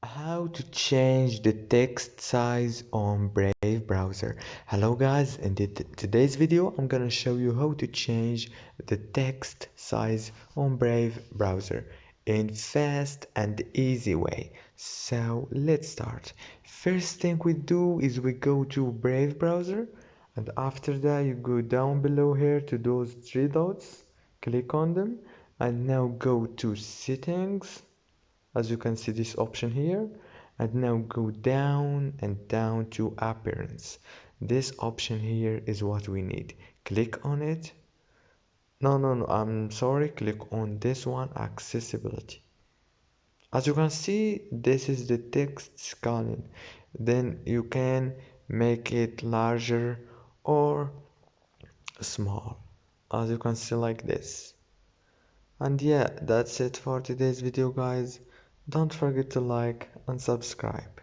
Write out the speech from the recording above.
How to change the text size on Brave browser. Hello guys, in today's video I'm gonna show you how to change the text size on Brave browser in fast and easy way. So let's start. First thing we do is we go to Brave browser, and after that you go down below here to those three dots, click on them, and now go to settings, as you can see this option here, and now go down and down to appearance. This option here is what we need. Click on it. No, I'm sorry, click on this one, accessibility. As you can see, this is the text scaling. Then you can make it larger or small, as you can see, like this. And yeah, that's it for today's video guys. Don't forget to like and subscribe.